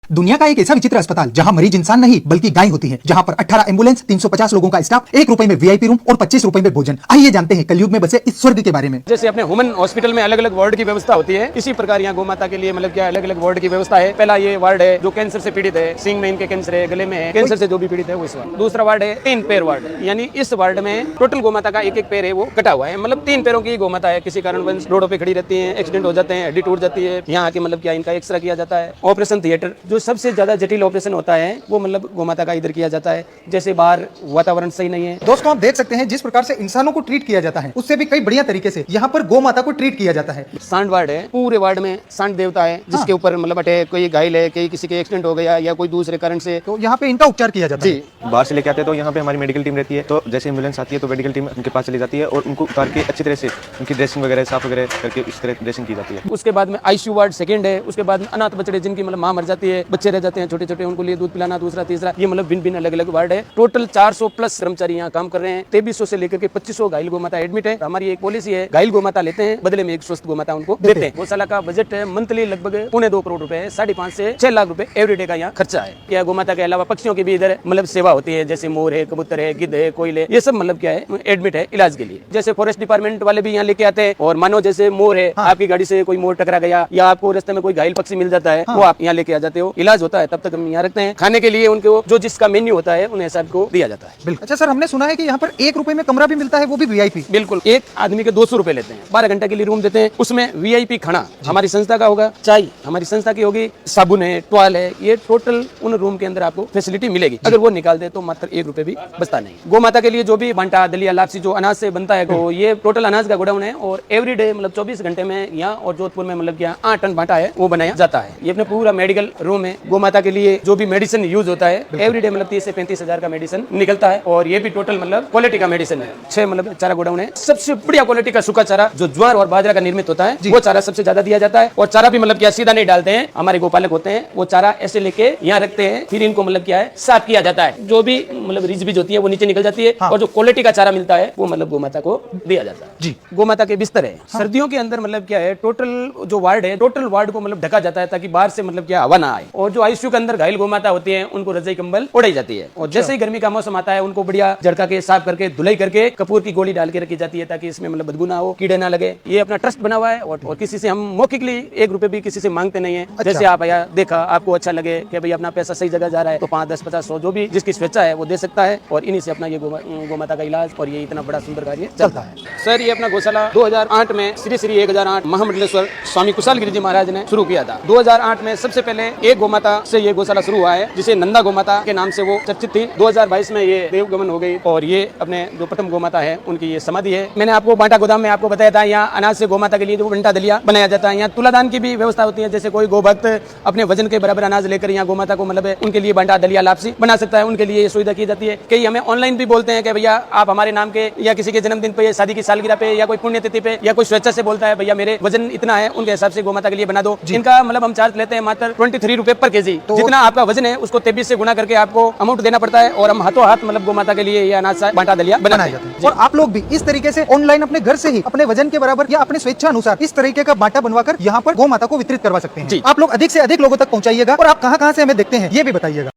दुनिया का एक ऐसा विचित्र अस्पताल जहां मरीज इंसान नहीं बल्कि गाय होती है, जहां पर 18 एम्बुलेंस, 350 लोगों का स्टाफ, 1 रुपए में वीआईपी रूम और 25 रुपए में भोजन। आइए जानते हैं कलयुग में बसे इस स्वर्ग के बारे में। जैसे अपने ह्यूमन हॉस्पिटल में अलग अलग वार्ड की व्यवस्था होती है, इसी प्रकार यहाँ गौ माता के लिए मतलब क्या अलग अलग वार्ड की व्यवस्था है। पहला ये वार्ड है जो कैंसर से पीड़ित है, सींग में इनके कैंसर है, गले में है, कैंसर से जो भी पीड़ित है वो इस वार्ड। दूसरा वार्ड है 3 पैर वार्ड, यानी इस वार्ड में टोटल गौ माता का एक एक पैर है वो कटा हुआ है, मतलब 3 पैरों की गौ माता है। किसी कारणवश रोडों पे खड़ी रहती है, एक्सीडेंट हो जाते हैं, हड्डी टूट जाती है, यहाँ आके मतलब क्या इनका एक्सरे किया जाता है। ऑपरेशन थिएटर जो सबसे ज्यादा जटिल ऑपरेशन होता है वो मतलब गौ माता का इधर किया जाता है। जैसे बाहर वातावरण सही नहीं है। दोस्तों आप देख सकते हैं जिस प्रकार से इंसानों को ट्रीट किया जाता है उससे भी कई बढ़िया तरीके से यहाँ पर गौ माता को ट्रीट किया जाता है। सांड वार्ड है, पूरे वार्ड में सांड देवता है जिसके ऊपर मतलब अटैक, कोई घायल है, कहीं किसी के एक्सीडेंट हो गया या कोई दूसरे कारण से, तो यहाँ पे इनका उपचार किया जाता है। बाहर से लेके आते हैं तो यहाँ पे हमारी मेडिकल टीम रहती है, तो जैसे एम्बुलेंस आती है तो मेडिकल टीम उनके पास चली जाती है और उनको उतार के अच्छी तरह से उनकी ड्रेसिंग वगैरह साफ वगैरह करके इस तरह ड्रेसिंग की जाती है। उसके बाद में आईसीयू वार्ड सेकंड है। उसके बाद में अनाथ बच्चे जिनकी मतलब माँ मर जाती है, बच्चे रह जाते हैं छोटे छोटे, उनको लिए दूध पिलाना, दूसरा तीसरा, ये मतलब भिन्न भिन्न अलग अलग वार्ड है। टोटल 400 प्लस कर्मचारी यहाँ काम कर रहे हैं। 2300 से लेकर के 2500 घायल गौ माता एडमिट है। हमारी एक पॉलिसी है, घायल गौ माता लेते हैं, बदले में एक स्वस्थ गौ माता उनको देते हैं। गौशाला का बजट है मंथली लगभग 2.25 करोड़ रुपए है, 5.5 से 6 लाख रुपए एवरीडे का यहाँ खर्चा है। क्या गौ माता के अलावा पक्षियों की भी इधर मतलब सेवा होती है, जैसे मोर है, कबूतर है, गिद्ध है, कोयल है, ये सब मतलब क्या है एडमिट है इलाज के लिए। जैसे फॉरेस्ट डिपार्टमेंट वाले भी यहाँ लेके आते हैं, और मानो जैसे मोर है, आपकी गाड़ी से कोई मोर टकरा गया या आपको रास्ते में कोई घायल पक्षी मिल जाता है, वो आप यहाँ लेके आ जाते हो, इलाज होता है, तब तक हम यहाँ रखते हैं। खाने के लिए उनको जो जिसका मेन्यू होता है उन्हें सबको दिया जाता है। बिल्कुल। अच्छा सर, हमने सुना है कि यहाँ पर 1 रुपए में कमरा भी मिलता है, वो भी वीआईपी। बिल्कुल, एक आदमी के 200 रुपए लेते हैं, 12 घंटे के लिए रूम देते हैं, उसमें वीआईपी खाना हमारी संस्था का होगा, चाय हमारी संस्था की होगी, साबुन है, टॉयल है, ये टोटल उन रूम के अंदर आपको फैसिलिटी मिलेगी। अगर वो निकाल दे तो मात्र 1 रुपए भी बचता नहीं। गौ माता के लिए जो भी बांटा, दलिया, लापसी जो अनाज से बनता है, तो ये टोटल अनाज का गोडाउन है, और एवरीडे मतलब 24 घंटे में यहाँ और जोधपुर में मतलब क्या 8 टन बांटा है वो बनाया जाता है। ये अपने पूरा मेडिकल रूम है। गौ माता के लिए जो भी मेडिसिन यूज होता है एवरीडे मतलब 30 से 35 हजार का मेडिसिन निकलता है, और ये भी टोटल मतलब क्वालिटी का मेडिसिन है। 6 मतलब चारा गोडाउन है, सबसे बढ़िया क्वालिटी का सूखा चारा जो ज्वार और बाजरा का निर्मित होता है वो चारा सबसे ज्यादा दिया जाता है। और चारा भी मतलब क्या सीधा नहीं डालते हैं, हमारे गोपालक होते हैं, वो चारा ऐसे लेके यहाँ रखते हैं, फिर इनको मतलब क्या है साफ किया जाता है। जो भी मतलब रीज बीज होती है वो नीचे निकल जाती है, और जो क्वालिटी का चारा मिलता है वो मतलब गौ माता को दिया जाता है। जी, गौ माता के बिस्तर है। सर्दियों के अंदर मतलब क्या है टोटल जो वार्ड है, टोटल वार्ड को मतलब ढका जाता है ताकि बाहर से मतलब क्या हवा ना आए। और जो आईसीयू के अंदर घायल गौ माता होती है उनको रजाई कंबल ओढ़ाई जाती है, और जैसे ही गर्मी का मौसम आता है उनको बढ़िया झड़का के साफ करके धुलाई करके कपूर की गोली डाल के रखी जाती है ताकि इसमें मतलब बदबू ना हो, कीड़े ना लगे। ये अपना ट्रस्ट बना हुआ है, और किसी से हम मौखिकली 1 रुपए भी किसी से मांगते नहीं है। जैसे आप आया देखा, आपको अच्छा लगे कि भाई अपना पैसा सही जगह जा रहा है तो 5, 10, 50, 100 जो भी जिसकी स्वेच्छा है वो दे सकता है, और इन्हीं से अपना ये गौ माता का इलाज और ये इतना बड़ा सुंदर कार्य चलता है। सर ये अपना गौशाला 2008 में श्री श्री 1008 महामंडलेश्वर स्वामी कुशाल गिरिजी महाराज ने शुरू किया था। 2008 में सबसे पहले एक गौ माता से ये गौशाला शुरू हुआ है जिसे नंदा गौ माता के नाम से वो चर्चित थी। 2022 में ये देवगमन हो गई, और ये अपने जो प्रथम गौ माता है उनकी ये समाधि है। मैंने आपको बांटा गोदाम में आपको बताया था, यहाँ अनाज से गौ माता के लिए जो बंटा दलिया बनाया जाता है। यहाँ तुलादान की भी व्यवस्था होती है, जैसे कोई गौ भक्त अपने वजन के बराबर अनाज लेकर यहाँ गौ माता को मतलब उनके लिए बांटा दलिया लापसी बना सकता है, उनके लिए ये सुविधा की जाती है। कई हमें ऑनलाइन भी बोलते हैं कि भैया आप हमारे नाम के या किसी के जन्मदिन पे, शादी की सालगिरह पे, या कोई पुण्यतिथि पे, या कोई स्वेच्छा से बोलता है भैया मेरे वजन इतना है, उनके हिसाब से गौ माता के लिए बना दो। इनका मतलब हम चार्ज लेते हैं मात्र 23 रुपए पर केजी। तो जितना आपका वजन है उसको 23 से गुना करके आपको अमाउंट देना पड़ता है, और हम हाथों हाथ मतलब गौ माता के लिए ये अनाज बांटा दलिया बनाया जाता है। और आप लोग भी इस तरीके से ऑनलाइन अपने घर से ही अपने वजन के बराबर या अपने स्वेच्छा अनुसार इस तरीके का बांटा बनवाकर यहाँ पर गौ माता को वितरित करवा सकते हैं। आप लोग अधिक से अधिक लोगों तक पहुँचाइएगा, और आप कहाँ से हमें देखते हैं ये भी बताइएगा।